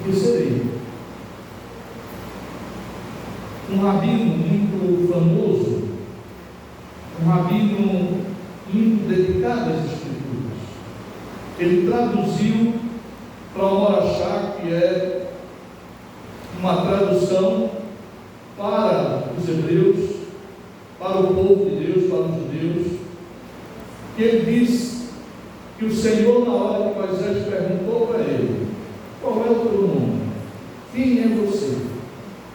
receberei. Um rabino muito famoso, um rabino muito dedicado às Escrituras, ele traduziu para o Morachá, que é uma tradução para os hebreus, para o povo de Deus, para os judeus, que ele diz que o Senhor, na hora que Moisés perguntou para ele: qual é o teu nome? Quem é você?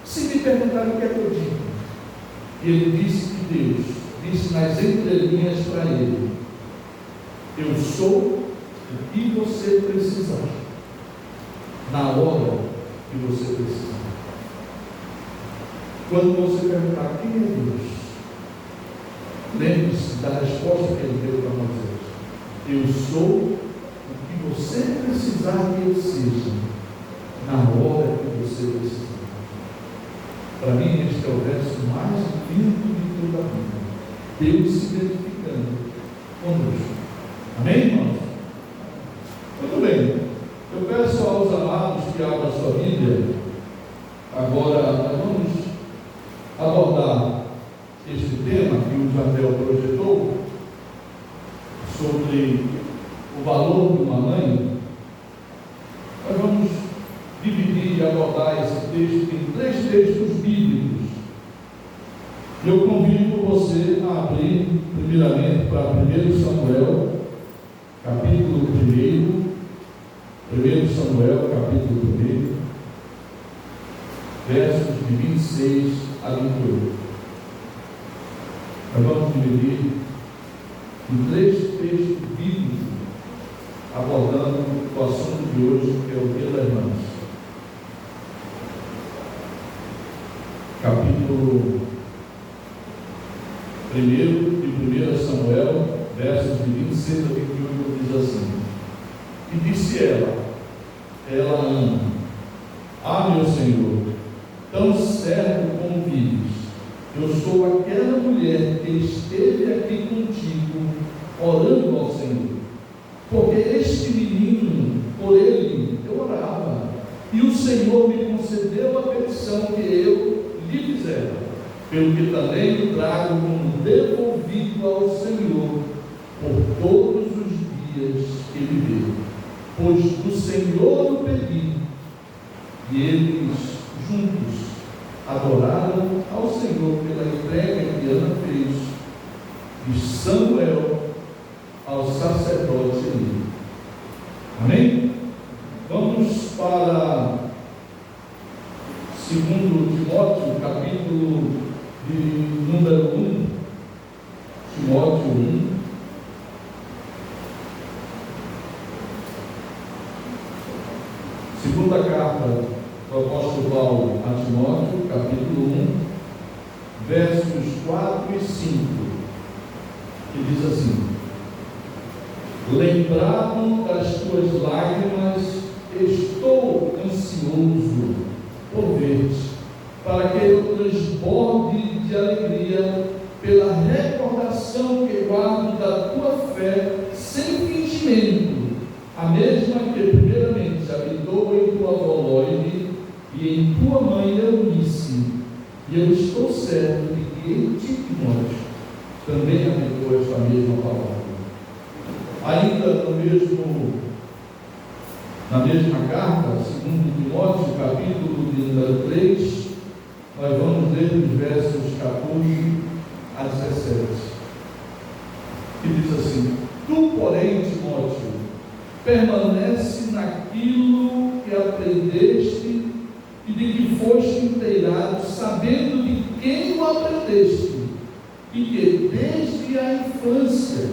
Se me perguntarem o que é que eu digo, e ele disse que Deus disse nas entrelinhas para ele: eu sou o que você precisar, na hora que você precisar. Quando você perguntar quem é Deus, lembre-se da resposta que ele deu para Moisés: eu sou o que você precisar que eu seja, na hora que você precisar. Para mim, este é o verso mais lindo de toda a Bíblia. Deus se identificando conosco. Amém, irmãos? Muito bem. Eu peço aos amados que abram a sua Bíblia. Agora nós vamos abordar este tema que o Jardel projetou, sobre o valor de uma mãe. Nós vamos dividir e abordar esse texto em 3 textos bíblicos. Eu convido você a abrir primeiramente para 1 Samuel, capítulo 1. 1 Samuel, capítulo 1, versos de 26 a 28. Nós vamos dividir em 3 textos bíblicos, abordando o assunto de hoje, que é o Dia das Mães. Capítulo 1 de 1 Samuel, versos de 26 a 28, diz assim: e disse ela, Ana: ah, meu Senhor, tão certo como vives, eu sou aquela mulher que esteve aqui contigo, orando ao Senhor, porque este menino, por ele eu orava, e o Senhor me concedeu a petição que eu lhe fizera, pelo que também o trago como devolvido ao Senhor por todos os dias que viveu, pois do Senhor o pedi. E eles juntos adoraram ao Senhor pela entrega que Ana fez de Samuel ao sacerdote Eli. Amém? Vamos para 2 Timóteo, capítulo de número 1. Timóteo 1. Segunda carta do apóstolo Paulo a Timóteo, capítulo 1, versos 4 e 5, que diz assim: lembrado das tuas lágrimas, estou ansioso por ver-te, para que eu transborde de alegria pela recordação que guardo da tua fé sem fingimento, a mesma que primeiramente habitou em tua avó Loide e em tua mãe Eunice, e eu estou certo de que em ti, Timóteo, também habitou esta mesma palavra. Ainda na mesma carta, 2 Timóteo, capítulo de número 3, nós vamos ler os versos 14 a 17, que diz assim: tu, porém, Timóteo, permanece naquilo que aprendeste e de que foste inteirado, sabendo de quem o aprendeste, e que desde a infância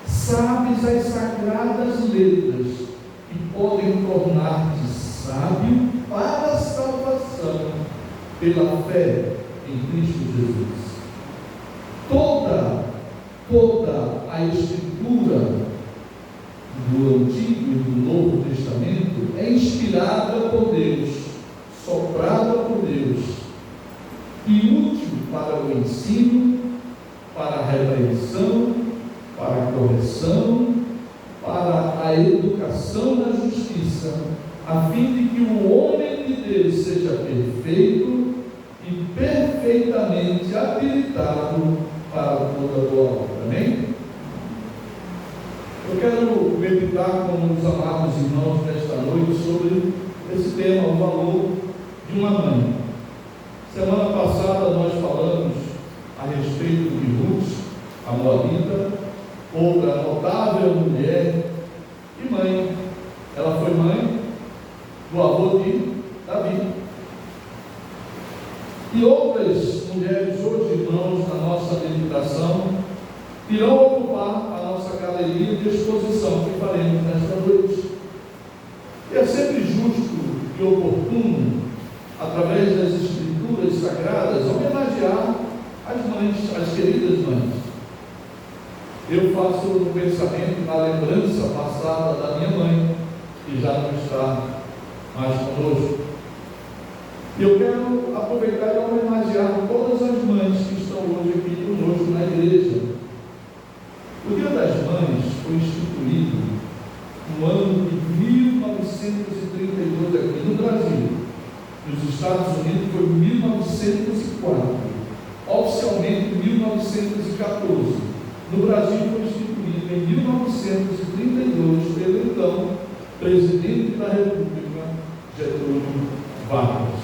sabes as sagradas letras, que podem tornar-te sábio para a salvação pela fé em Cristo Jesus. Toda a Escritura do Antigo e do Novo Testamento é inspirada por Deus, soprada por Deus, e útil para o ensino, para a repreensão, para a correção, para a educação na justiça, a fim de que o homem de Deus seja perfeito e perfeitamente habilitado para toda boa obra. Amém? Eu quero meditar com os amados irmãos nesta noite sobre esse tema, o valor de uma mãe. Semana passada nós falamos a respeito de Ruth, a moabita, outra notável mulher e mãe. Ela foi mãe do avô de Davi. E outras mulheres hoje, irmãos, na nossa meditação, irão ocupar a nossa galeria de exposição que faremos nesta noite. E é sempre justo e oportuno, através das Escrituras Sagradas, homenagear as mães, as queridas mães. Eu faço no pensamento, na lembrança passada da minha mãe, que já não está mais conosco. E eu quero aproveitar e homenagear todas as mães que estão hoje aqui conosco na igreja. O Dia das Mães foi instituído no ano de 1932 aqui no Brasil. Nos Estados Unidos foi 1904, oficialmente 1914. No Brasil foi instituído em 1932 pelo então presidente da República, Getúlio Vargas.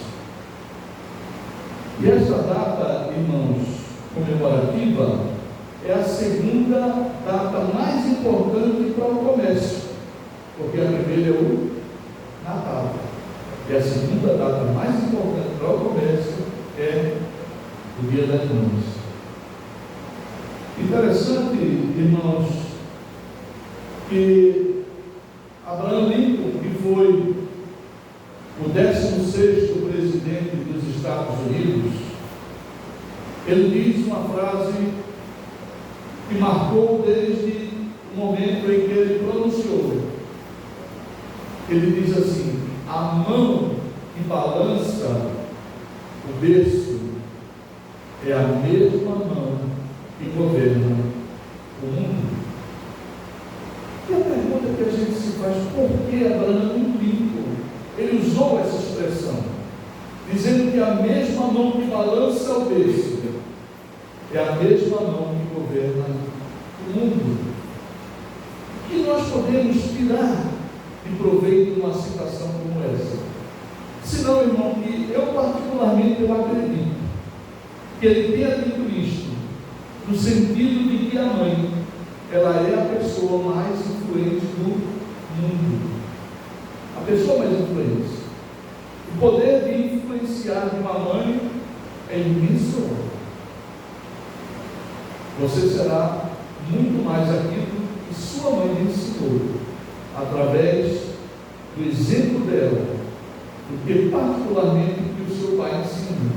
E esta data, irmãos, comemorativa, é a segunda data mais importante para o comércio, porque a primeira é o Natal. E a segunda data mais importante para o comércio é o Dia das Mães. Interessante, irmãos, que Abraham Lincoln, que foi o 16º presidente dos Estados Unidos, ele diz uma frase que marcou desde o momento em que ele pronunciou. Ele diz assim: a mão que balança o berço é a mesma mão que governa o mundo. E a pergunta que a gente se faz: por que Abraham Lincoln ele usou essa expressão, dizendo que a mesma mão que balança o berço é a mesma mão que governa o mundo? O que nós podemos tirar de proveito numa citação como essa? Senão, irmão, que eu particularmente acredito que ele tenha dito isto no sentido de que a mãe, ela é a pessoa mais influente do mundo. A pessoa mais influente. O poder de influenciar de uma mãe é imenso. Você será muito mais aquilo que sua mãe lhe ensinou, através do exemplo dela, do que particularmente o que o seu pai ensinou.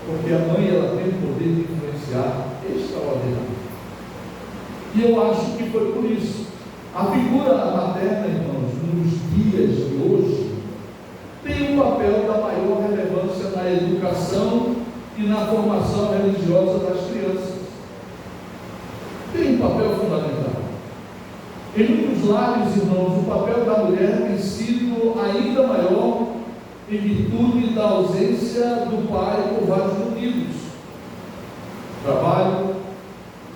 Porque a mãe, ela tem o poder de influenciar extraordinário. E eu acho que foi por isso. A figura materna, irmãos, nos dias de hoje, tem um papel da maior relevância na educação e na formação religiosa das crianças. Tem um papel fundamental. Em muitos lares, irmãos, o papel da mulher tem sido ainda maior em virtude da ausência do pai por vários motivos: trabalho,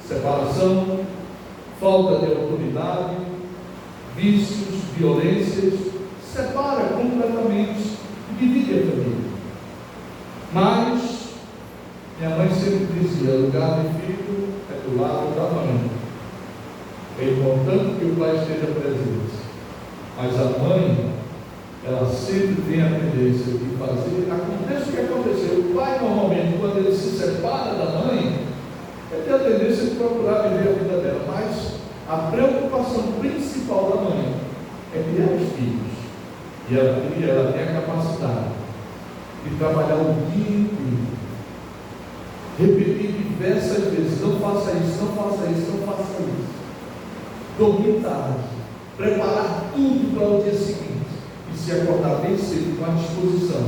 separação, falta de autoridade, vícios, violências. Separa completamente e divide a família. Mas minha mãe sempre dizia: lugar de filho é do lado da mãe. É importante que o pai esteja presente, mas a mãe, ela sempre tem a tendência de fazer, aconteça o que aconteceu. O pai, normalmente, quando ele se separa da mãe, ele tem a tendência de procurar viver a vida dela, mas a preocupação principal da mãe é criar os filhos. E ela tem a capacidade de trabalhar o dia inteiro, repetir diversas vezes: não faça isso, não faça isso, não faça isso. Dormir tarde, preparar tudo para o dia seguinte e se acordar bem cedo com a disposição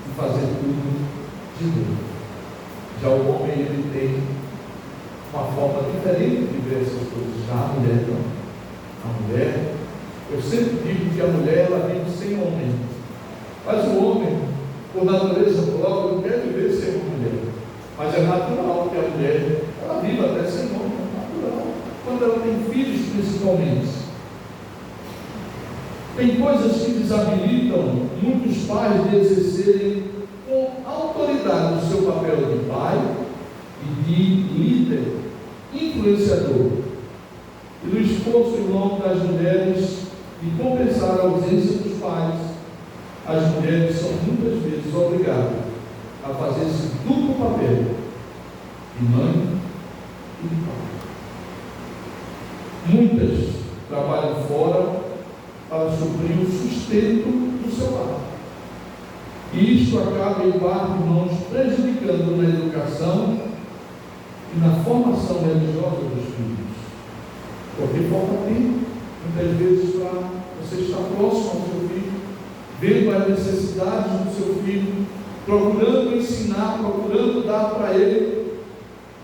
de fazer tudo de novo. Já o homem, ele tem uma forma diferente de ver essas coisas. Já a mulher não. A mulher, Eu sempre digo que a mulher, ela vive sem homem. Mas o homem, por natureza própria, não quer viver sem uma mulher. Mas é natural que a mulher, ela viva até sem homem, é natural. Quando ela tem filhos, principalmente. Tem coisas que desabilitam muitos pais de exercerem com autoridade o seu papel de pai e de líder, influenciador. E no esforço, irmão, das mulheres de compensar a ausência dos pais, as mulheres são muitas vezes obrigadas a fazer esse duplo papel de mãe e de pai. Muitas trabalham fora para suprir o sustento do seu lar. E isto acaba, em parte, irmãos, prejudicando na educação e na formação religiosa dos filhos. Porque falta tempo, muitas vezes, para você estar próximo ao seu filho, vendo as necessidades do seu filho, procurando ensinar, procurando dar para ele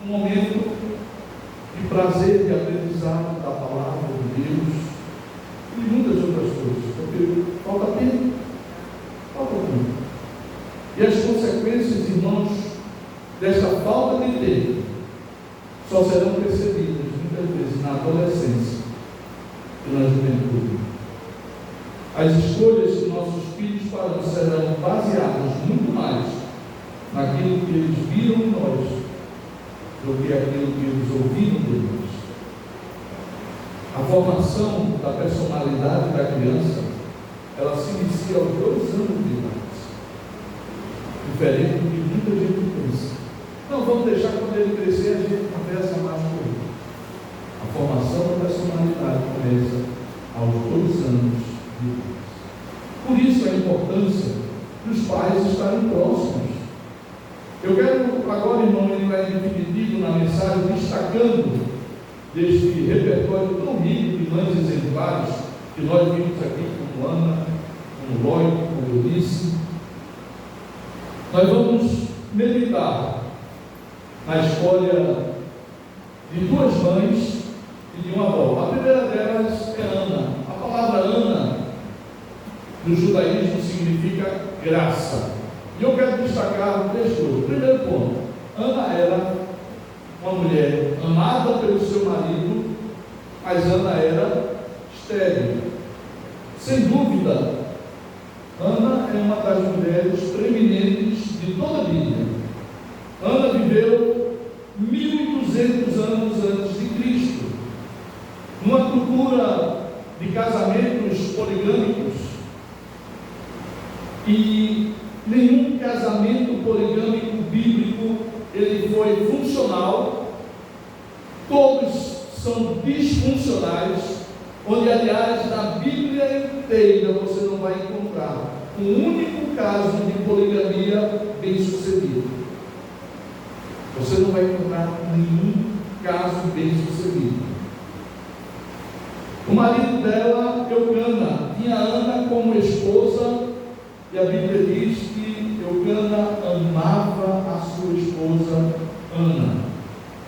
um momento de prazer, de aprendizado da palavra de Deus e muitas outras coisas, porque falta tempo. E as consequências, irmãos, desta falta de tempo só serão percebidas muitas vezes na adolescência e na juventude. As escolhas que nossos filhos farão serão baseadas muito mais naquilo que eles viram em nós do que aquilo que eles ouviram de nós. A formação da personalidade da criança, ela se inicia aos 2 anos de idade. Diferente do que muita gente pensa. Não, vamos deixar quando ele crescer, a gente conversa mais com ele. A formação da personalidade começa aos 2 anos de idade. Por isso a importância dos pais estarem próximos. Eu quero agora, irmão, entrar em definitivo na mensagem, destacando deste repertório tão rico de mães exemplares que nós vimos aqui, como Ana, como Lói, como Eunice. Nós vamos meditar na escolha de 2 mães e de uma avó. A primeira delas é Ana. A palavra Ana no judaísmo significa graça. E eu quero destacar 3 coisas. Primeiro ponto: Ana era uma mulher amada pelo seu marido, mas Ana era estéril. Sem dúvida, Ana é uma das mulheres preeminentes de toda a Bíblia. Ana viveu 1200 anos antes de Cristo, numa cultura de casamentos poligâmicos, e nenhum casamento poligâmico bíblico ele foi funcional. Todos são disfuncionais, onde, aliás, na Bíblia inteira você não vai encontrar um único caso de poligamia bem sucedido. Você não vai encontrar nenhum caso bem sucedido. O marido dela, Eucana, tinha Ana como esposa, e a Bíblia diz que Eucana amava a sua esposa Ana.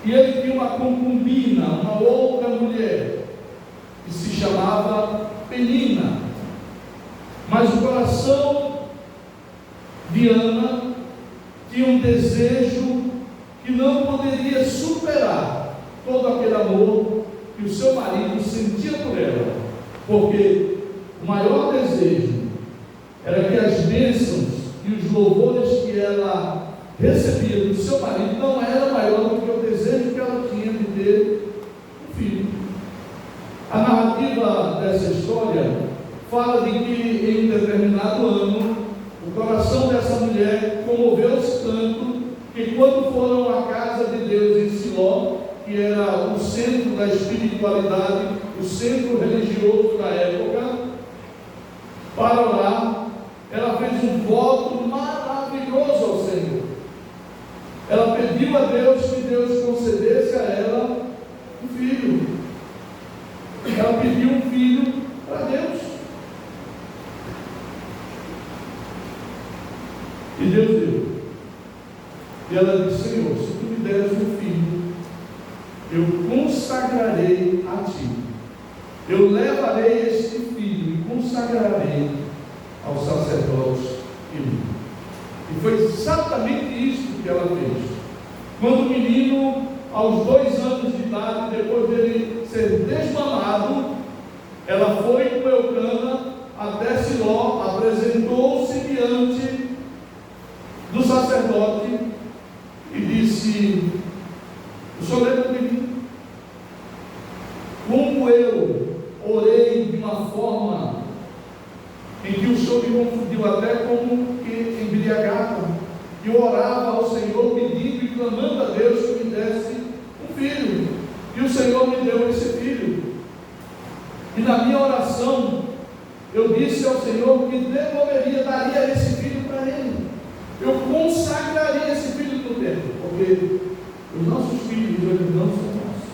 E ele tinha uma concubina, uma outra mulher, que se chamava Penina. Mas o coração de Ana tinha um desejo que não poderia superar todo aquele amor que o seu marido sentia por ela, porque o maior desejo era que as bênçãos e os louvores que ela recebia do seu marido não era maior do que o desejo que ela tinha de ter um filho. A narrativa dessa história fala de que em um determinado ano o coração dessa mulher comoveu-se tanto que, quando foram à casa de Deus em Siló, que era o centro da espiritualidade, o centro religioso da época, para orar, ela fez um voto maravilhoso ao Senhor. Ela pediu a Deus que Deus concedesse a ela um filho. Ela pediu um filho para Deus. E Deus deu. E ela disse: Senhor, se tu me deres um filho, eu consagrarei a ti. Eu levarei este filho consagrarei ao sacerdote Eli. E foi exatamente isso que ela fez. Quando o menino, aos 2 anos de idade, depois dele ser desmamado, ela foi com Eucana até Siló, apresentou-se diante do sacerdote e disse: o senhor lembra de mim? Como eu orei de uma forma em que o senhor me confundiu até como que embriagado, e eu orava ao Senhor pedindo e clamando a Deus que me desse um filho, e o Senhor me deu esse filho. E na minha oração eu disse ao Senhor que devolveria, daria esse filho para ele, eu consagraria esse filho no templo, porque os nossos filhos hoje não são nossos.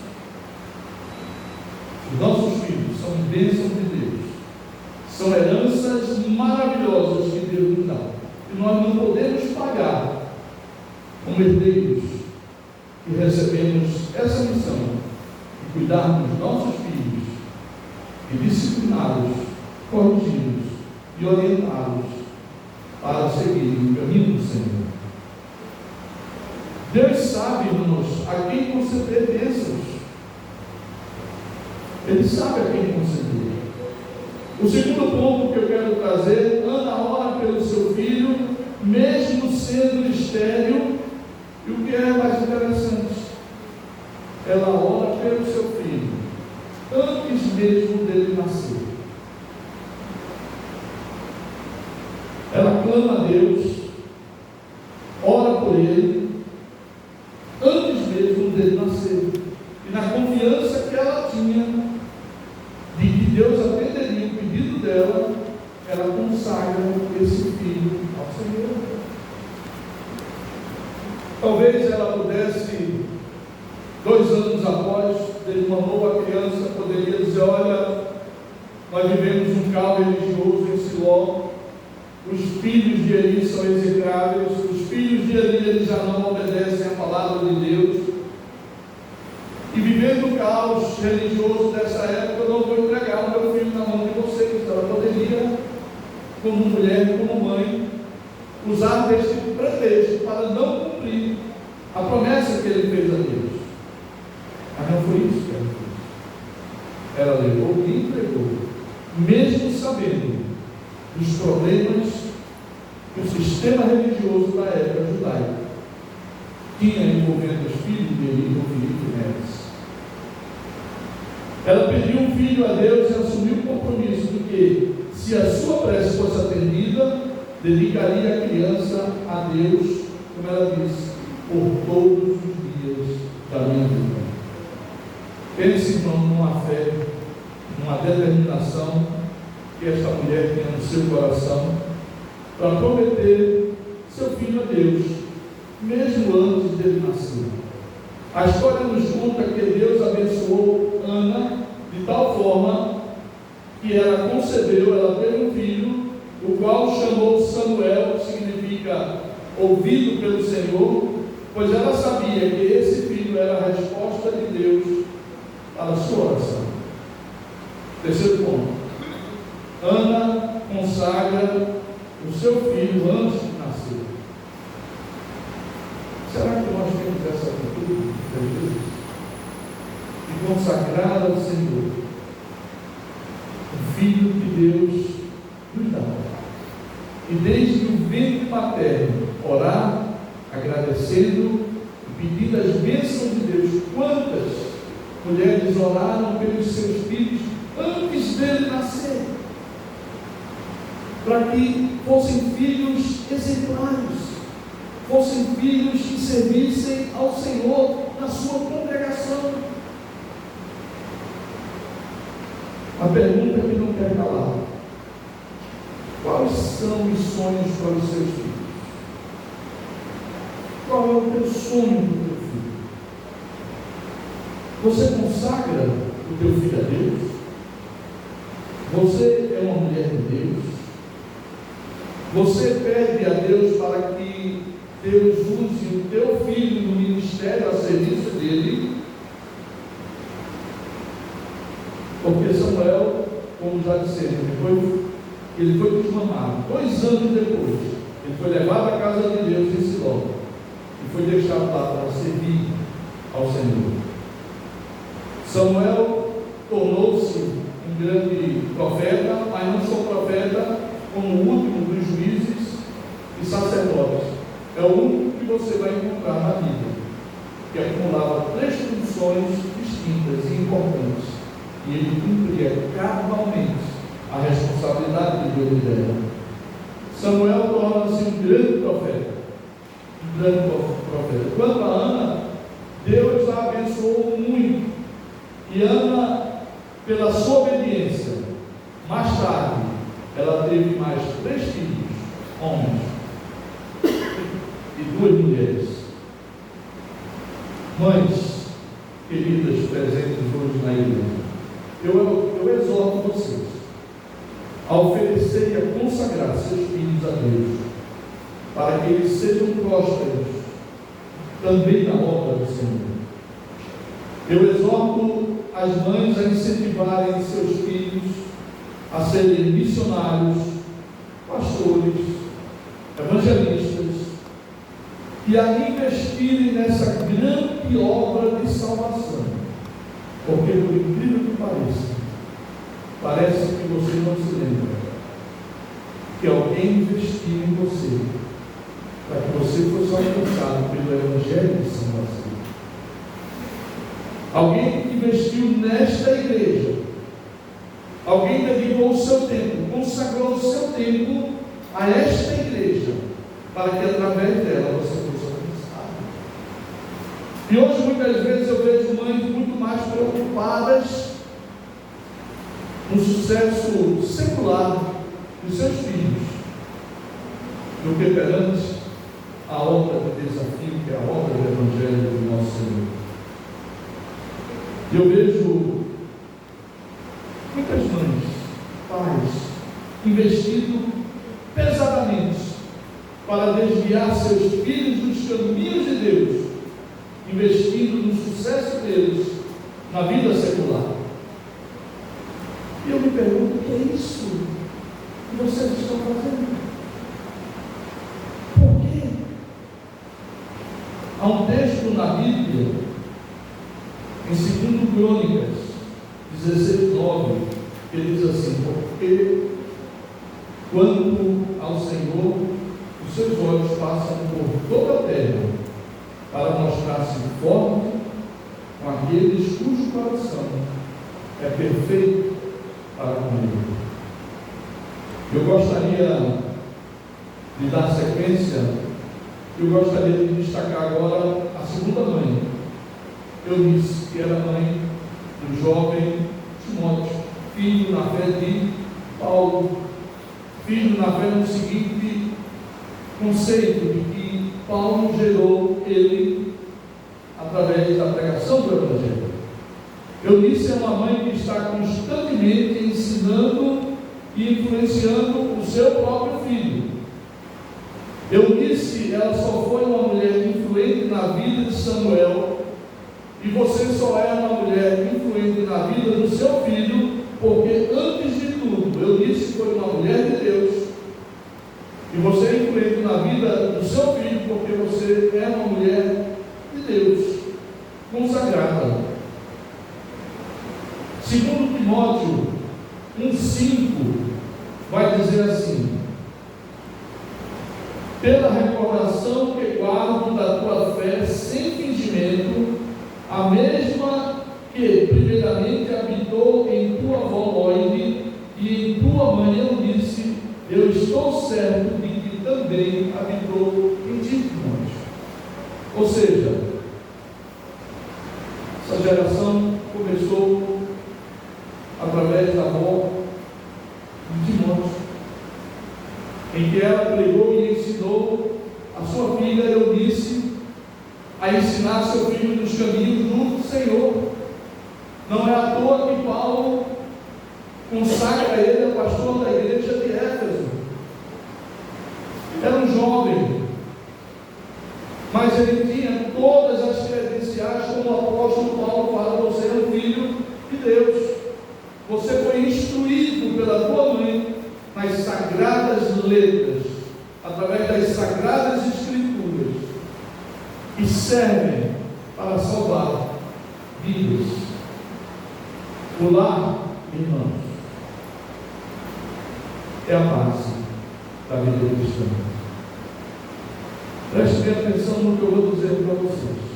Os nossos filhos são bênçãos de Deus, são heranças maravilhosas que Deus nos dá, e nós não podemos pagar como herdeiros que recebemos essa missão de cuidar dos nossos filhos e discipliná-los, corrigi-los e orientá-los para seguir o caminho do Senhor. Deus sabe, irmãos, a quem conceder bênçãos. Ele sabe a quem conceder. O segundo ponto que eu quero trazer: Ana ora pelo seu filho, mesmo sendo estéril. E o que é mais interessante, ela ora pelo seu filho antes mesmo dele nascer. Ela clama a Deus, ora por ele antes mesmo dele nascer, e na confiança que ela tinha de que Deus atenderia o pedido dela, ela consagra esse filho ao Senhor. Talvez ela pudesse, 2 anos após, ele mamou a criança, poderia dizer: olha, nós vivemos um caos religioso em Siló, os filhos de Eli são execráveis, os filhos de Eli eles já não obedecem à palavra de Deus, e vivendo o caos religioso dessa época, eu não vou entregar o meu filho na mão de vocês. Ela poderia, como mulher, como mãe, usar deste pretexto para não cumprir a promessa que ele fez a Deus. Mas não foi isso que ela fez. Ela levou e entregou, mesmo sabendo dos problemas que o sistema religioso da época judaica tinha envolvendo os filhos dele, Ofni e Finéias. Ela pediu um filho a Deus e assumiu o compromisso de que, se a sua prece fosse atendida, dedicaria a criança a Deus, como ela disse, por todos os dias da minha vida. Pense, irmão, numa fé, numa determinação que esta mulher tinha no seu coração para prometer seu filho a Deus, mesmo antes dele nascer. A história nos conta que Deus abençoou Ana de tal forma que ela concebeu, ela teve um filho, o qual chamou Samuel, que significa ouvido pelo Senhor, pois ela sabia que esse filho era a resposta de Deus para a sua oração. Terceiro ponto: Ana consagra o seu filho antes de nascer. Será que nós temos essa atitude de consagrar ao Senhor o filho que Deus nos dá, e desde o ventre materno orar, agradecendo e pedindo as bênçãos de Deus? Quantas mulheres oraram pelos seus filhos antes dele nascer, para que fossem filhos exemplares, fossem filhos que servissem ao Senhor na sua congregação? A pergunta que não quer calar: quais são os sonhos para os seus filhos? Qual é o teu sonho para o teu filho? Você consagra o teu filho a Deus? Você é uma mulher de Deus? Você pede a Deus para que Deus use o teu filho no ministério a serviço dele? Porque Samuel, como já dissemos, depois ele foi desmamado. 2 anos depois, ele foi levado à casa de Deus em Siló e foi deixado lá para servir ao Senhor. Samuel tornou-se um grande profeta, mas não só profeta, como o último dos juízes e sacerdotes. É o único que você vai encontrar na Bíblia, que acumulava 3 funções distintas e importantes, e ele cumpria cabalmente a responsabilidade de Deus dela. Samuel torna-se um grande profeta. Quanto a Ana, Deus a abençoou muito, e Ana, pela sua obediência, mais tarde, ela teve mais 3 filhos, homens, e 2 mulheres. Mães queridas, presentes hoje na igreja, eu exorto vocês a oferecer e a consagrar seus filhos a Deus, para que eles sejam prósperos também na obra do Senhor. Eu exorto as mães a incentivarem seus filhos a serem missionários, pastores, evangelistas, e a investirem nessa grande obra de salvação, porque, por incrível que parece que você não se lembra que alguém investiu em você para que você fosse alcançado pelo Evangelho de salvação. Alguém investiu nesta igreja, alguém dedicou o seu tempo, consagrou o seu tempo a esta igreja, para que através dela você fosse alcançado. E hoje muitas vezes eu vejo mães muito mais preocupadas no sucesso secular dos seus filhos do que perante a obra de desafio, que é a obra do Evangelho do nosso Senhor. Eu vejo muitas mães, pais, investindo pesadamente para desviar seus filhos dos caminhos de Deus, investindo no sucesso deles na vida secular. E eu me pergunto, o que é isso que vocês estão fazendo? Por quê? Há um texto na Bíblia, em 2 Crônicas 16:9, que diz assim: porque quanto ao Senhor, os seus olhos passam por toda a terra, para mostrar-se forte com aqueles cujo coração é perfeito para comigo. Eu gostaria de dar sequência, eu gostaria de destacar agora a segunda mãe. Eu disse que era mãe do jovem Timóteo, filho na fé de Paulo, filho na fé no seguinte conceito, de que Paulo gerou ele através da pregação do Evangelho. Eu disse, é uma mãe que está constantemente ensinando e influenciando o seu próprio filho. Eu disse, ela só foi uma mulher influente na vida de Samuel, e você só é uma mulher influente na vida do seu filho, porque antes de tudo, eu disse que foi uma mulher de Deus, e você é influente na vida do seu filho, porque você é uma mulher de Deus, consagrada. 2 Timóteo 1,5 vai dizer assim: pela recordação que guardo da tua fé sem fingimento, a mesma que primeiramente habitou em tua avó Loide e em tua mãe Eunice, eu estou certo de que também habitou em ti, Timóteo. Ou seja, essa geração começou através da avó de Timóteo, em que ela pregou e ensinou a sua filha Eunice a ensinar seu filho nos caminhos do Senhor. Não é à toa que Paulo consagra ele a pastor da igreja de Éfeso. Era um jovem, mas ele tinha todas as credenciais, como o apóstolo Paulo fala: você é um filho de Deus, você foi instruído pela tua mãe nas sagradas letras, através das sagradas escrituras, que servem para salvar vidas. O lar, irmãos, é a base da vida cristã. Preste bem atenção no que eu vou dizer para vocês.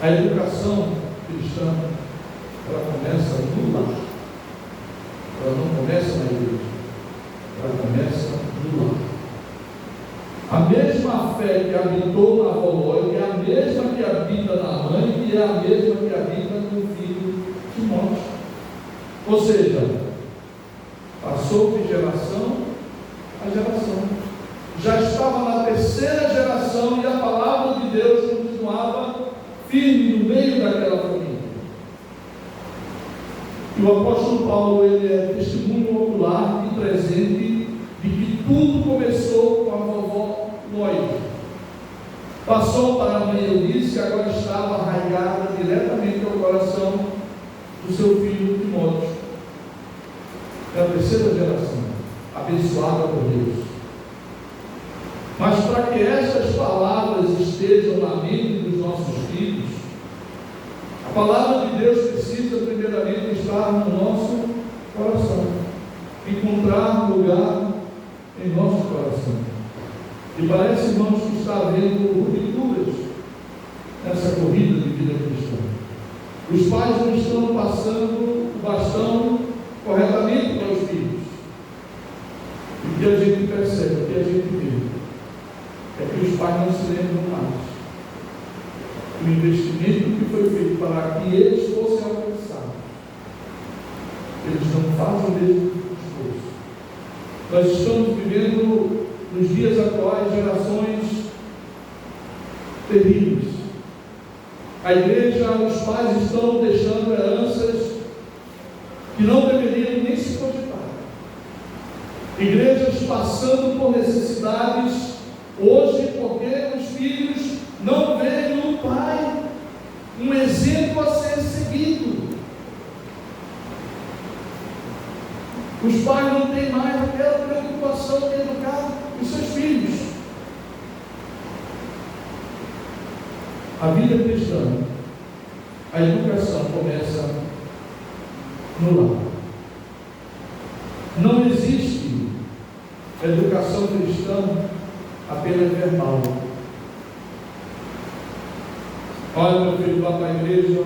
A educação cristã, ela começa no lar. Ela não começa na igreja. Ela começa no lar. A mesma fé que habitou na avó é a mesma que habita na mãe e é a mesma que habita no filho Timóteo. Ou seja, passou de geração a geração. Já estava na terceira geração e a palavra de Deus continuava firme no meio daquela família. E o apóstolo Paulo, ele é testemunho ocular e presente de que tudo começou com a vovó Loide. Passou para a mãe Eunice, que agora estava arraigada diretamente ao coração do seu filho Timóteo. É a terceira geração, abençoada por Deus. Mas para que estas palavras estejam na mente dos nossos filhos, a palavra de Deus precisa primeiramente estar no nosso coração, encontrar lugar em nosso coração. E parece, irmãos, que está havendo rupturas nessa corrida de vida cristã. Os pais não estão passando o bastão corretamente para os filhos. E o que a gente percebe, o que a gente vê, é que os pais não se lembram mais do investimento que foi feito para que eles fossem alcançados. Eles não fazem o mesmo esforço. Nós estamos vivendo, nos dias atuais, gerações terríveis. A igreja, os pais estão deixando heranças que não deveriam nem se cogitar. Igrejas passando por necessidades hoje, porque os filhos não veem no pai um exemplo a ser seguido. Os pais não têm mais aquela preocupação de educar os seus filhos. A vida cristã, a educação começa no lar. Não existe educação cristã apenas verbal. Olha, meu filho, vá para a igreja,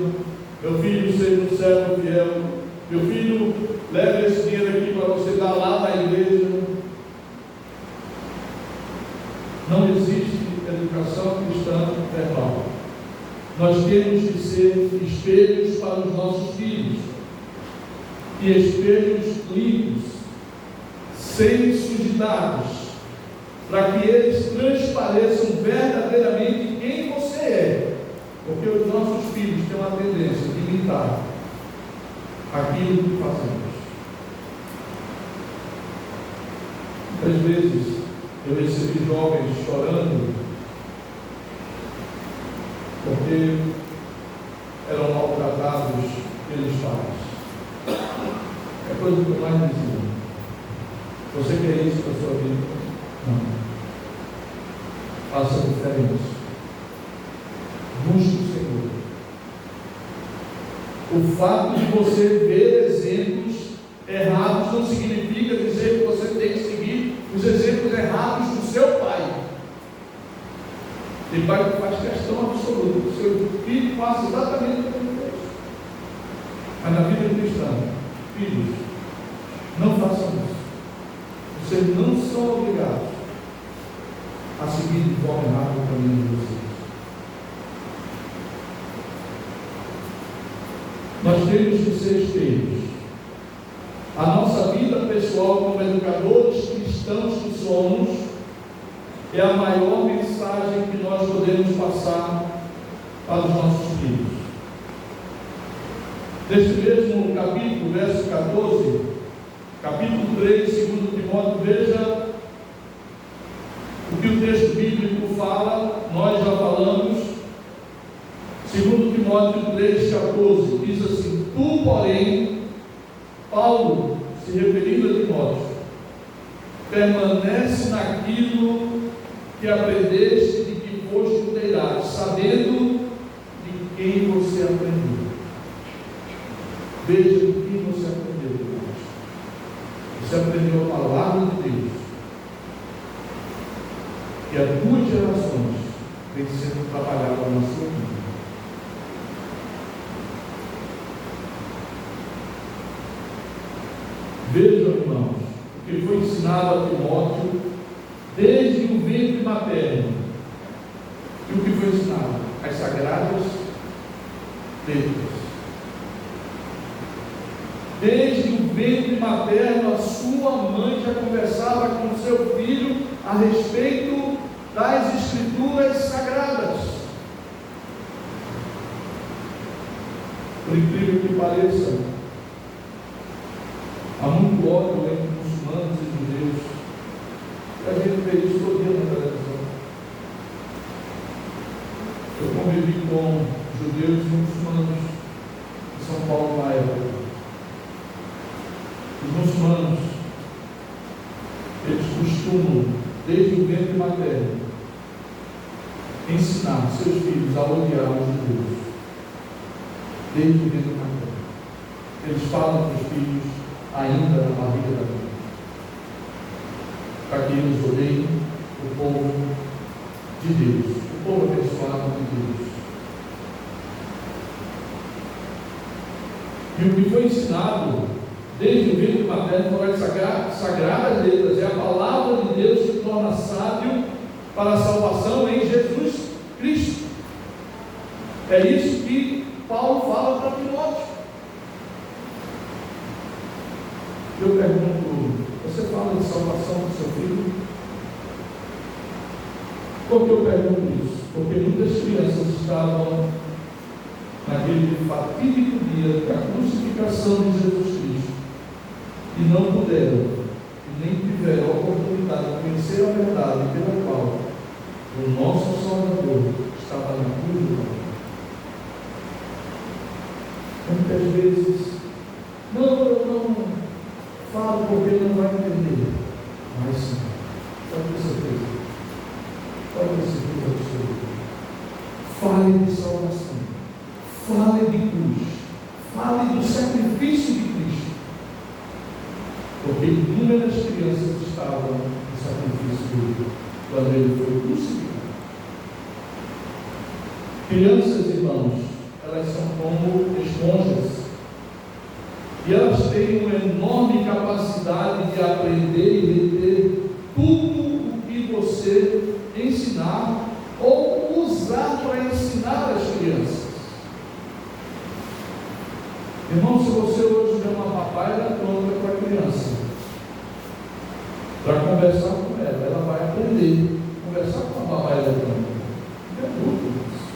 meu filho, seja um servo fiel, meu filho, leve esse dinheiro aqui para você dar lá na igreja. Não existe educação cristã verbal. Nós temos que ser espelhos para os nossos filhos, e espelhos limpos, sem sujidades, para que eles transpareçam verdadeiramente quem você é, porque os nossos filhos têm uma tendência de imitar aquilo que fazemos. Muitas vezes eu recebi jovens chorando porque eram maltratados pelos pais. É a coisa que eu mais dizia: você quer isso para a sua vida? Não. Faça a diferença. Busque o Senhor. O fato de você ver exemplos errados não significa dizer que você tem que seguir os exemplos errados do seu pai. Tem pai que faz questão absoluta, o seu filho faça exatamente o que ele fez. Mas na vida cristã, filhos, não façam isso. Vocês não são obrigados a seguir de forma errada o caminho de vocês. Nós temos que ser espelhos. A nossa vida pessoal, como educadores cristãos que somos, é a maior mensagem que nós podemos passar para os nossos filhos. Neste mesmo capítulo, verso 14, capítulo 3, 2 Timóteo, veja o que o texto bíblico fala, nós já falamos. 2 Timóteo 3, 14, diz assim: tu, porém, Paulo, se referindo a Timóteo, permanece naquilo que aprendeste e que foste inteirado, sabendo de quem você aprendeu. Veja de quem você aprendeu, irmãos. Você aprendeu a palavra de Deus, que há 2 gerações vem sendo trabalhada na sua vida. Vejam, irmãos, o que foi ensinado a Timóteo desde o ventre materno. E o que foi ensinado? As sagradas letras. Desde o ventre materno, a sua mãe já conversava com seu filho a respeito das Escrituras Sagradas. Por incrível que pareça, há muito ódio entre muçulmanos e judeus. E a gente vê isso todo dia na televisão. Eu convivi com judeus e muçulmanos em São Paulo na época. Os muçulmanos, eles costumam, desde o ventre materno, ensinar seus filhos a odiar os judeus. Desde o ventre materno. Eles falam para os filhos ainda na barriga da mãe, para que eles odeiem o povo de Deus, o povo abençoado de Deus. E o que foi ensinado desde o ventre materno foram as sagradas letras, é a palavra de Deus que torna sábio para a salvação em Jesus Cristo. É isso que Paulo fala para Timóteo. Eu pergunto, você fala de salvação do seu filho? Por que eu pergunto isso? Porque muitas crianças estavam naquele fatídico dia da crucificação de Jesus Cristo e não puderam, e nem tiveram a oportunidade de conhecer a verdade pela qual o nosso Salvador estava na cruz do Calvário. Muitas vezes, eu não falo porque não vai entender, mas sim, pode ter certeza, absoluta. Fale de salvação, fale de cruz, fale do sacrifício de Cristo, porque inúmeras crianças estavam no sacrifício dele quando ele foi crucificado. Crianças, irmãos, elas são como esponjas, e elas têm uma enorme capacidade de aprender e reter tudo o que você ensinar ou usar para ensinar as crianças. Irmão, se você hoje der uma papaya eletrônica para a criança, para conversar com ela, ela vai aprender a conversar com a papaya eletrônica. Não é dúvida disso.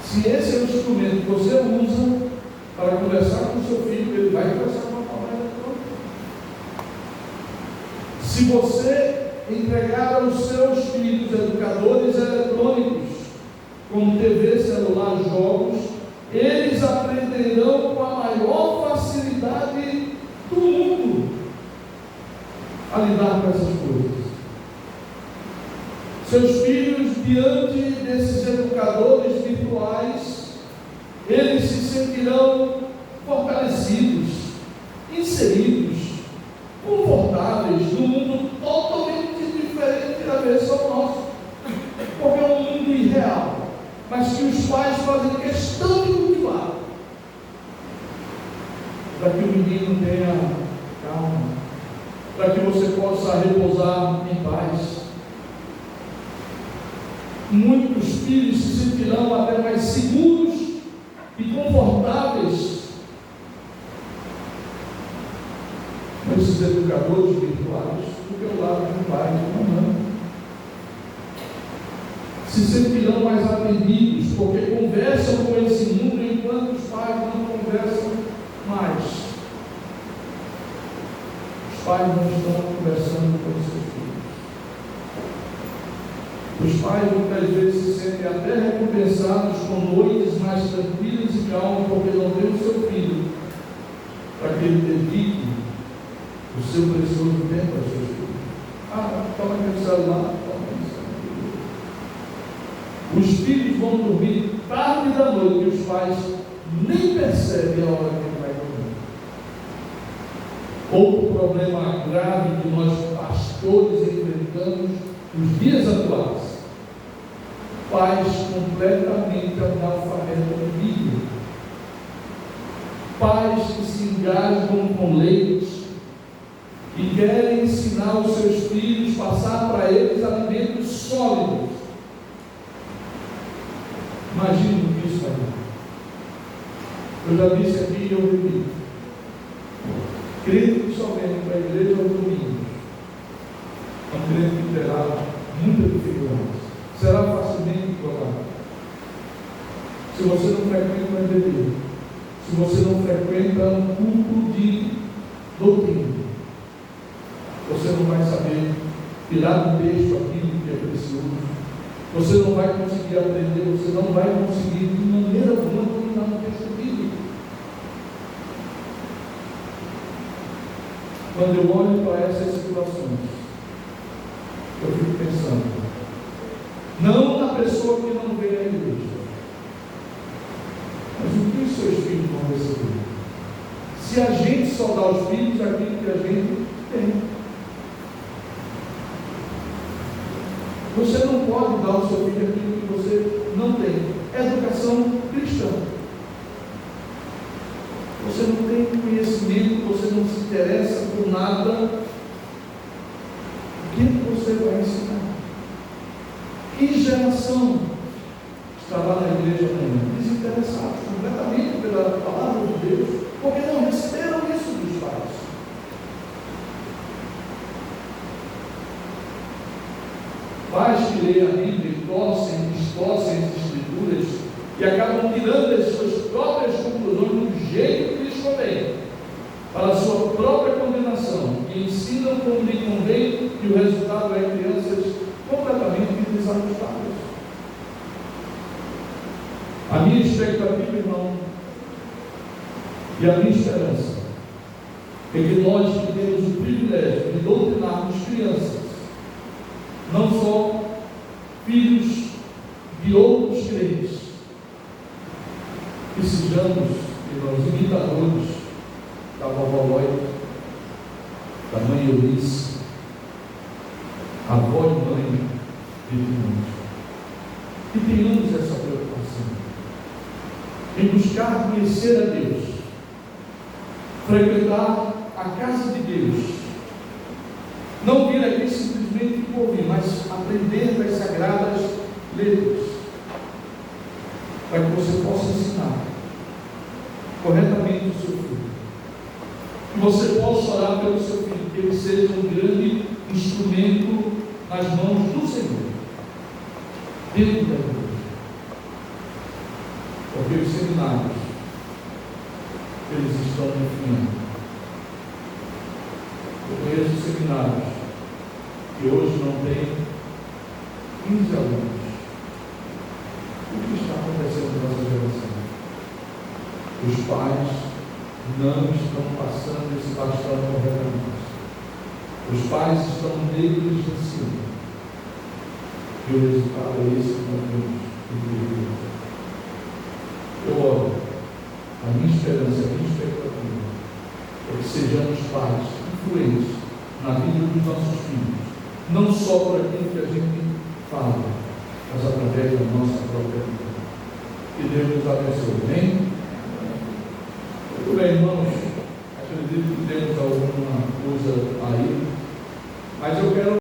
Se esse é o instrumento que você usa para conversar com o seu filho, ele vai conversar com a papaya eletrônica. Se você entregar aos seus filhos educadores eletrônicos, como TV, celular, jogos, eles aprenderão com a maior facilidade do mundo a lidar com essas coisas. Seus filhos, diante desses educadores virtuais, eles se sentirão fortalecidos, inseridos, confortáveis num mundo totalmente diferente da versão nossa, porque é um mundo irreal, mas que os pais fazem questão de cultivar, para que o menino tenha calma, para que você possa repousar em paz. Muitos filhos se sentirão até mais seguros e confortáveis com esses educadores virtuais do que o lado do pai e da mamãe. Se sentirão mais atendidos, porque conversam com esse mundo enquanto os pais não conversam mais. Os pais não estão conversando com os seus filhos. Os pais muitas vezes se sentem até recompensados com noites mais tranquilas e calmas, porque não tem o seu filho, para que ele dedique o seu precioso tempo aos seus filhos. Toma aquele celular, toma isso. Os filhos vão dormir tarde da noite e os pais nem percebem a hora que ele vai dormir. Outro problema grave que nós pastores enfrentamos nos dias atuais: pais completamente analfabetos de Bíblia, pais que se engajam com leite e querem ensinar os seus filhos, passar para eles alimentos sólidos. Imagine o que isso vai dar. Eu já disse aqui e eu repito: crente que só vem para a igreja aos domingos é um crente que terá muita dificuldade, será facilmente colado. Se você não frequenta uma igreja, se você não frequenta um culto de doutrina, você não vai saber tirar do texto aquilo que é precioso, você não vai conseguir aprender, você não vai conseguir de maneira alguma dominar o texto bíblico. Quando eu olho para essas situações, eu fico pensando, não na pessoa que não vem à igreja, mas o que os seus filhos vão receber? Se a gente só dá aos filhos aquilo que a gente tem. Você não pode dar ao seu filho aquilo que você não tem. Educação cristã. Você não tem conhecimento, você não se interessa por nada. O que você vai ensinar? Que geração estará na igreja amanhã? Desinteressados completamente pela palavra de Deus, porque não receberam isso dos pais. Pais que leem a Bíblia e distorcem as Escrituras e acabam tirando as suas próprias conclusões do jeito que lhes convém, para a sua própria condenação, e ensinam como lhe convém, e o resultado é crianças completamente desajustadas. A minha expectativa, irmão, e a minha esperança é que nós que temos o privilégio de doutrinarmos crianças, não só filhos de outros crentes, que sejamos, irmãos, imitadores da vovó Lloyd, da mãe Eunice, a avó e mãe de irmãos, que tenhamos essa preocupação em buscar conhecer a Deus, frequentar a casa de Deus, não vir aqui simplesmente por ouvir, mas aprender das sagradas letras, para que você possa ensinar corretamente o seu filho, que você possa orar pelo seu filho, que ele seja um grande instrumento nas mãos do Senhor, dentro da igreja. Porque os seminários, eles estão definhando. Eu conheço seminários que hoje não tem 15 alunos. O que está acontecendo na nossa geração? Os pais não estão passando esse bastão corretamente. Os pais estão negligenciando. E o resultado é esse que nós vemos. Eu oro, a minha esperança, a minha expectativa é que sejamos pais influentes na vida dos nossos filhos, não só por aquilo que a gente fala, mas através da nossa própria vida. Que Deus nos abençoe. Amém? Muito bem, irmãos. Acredito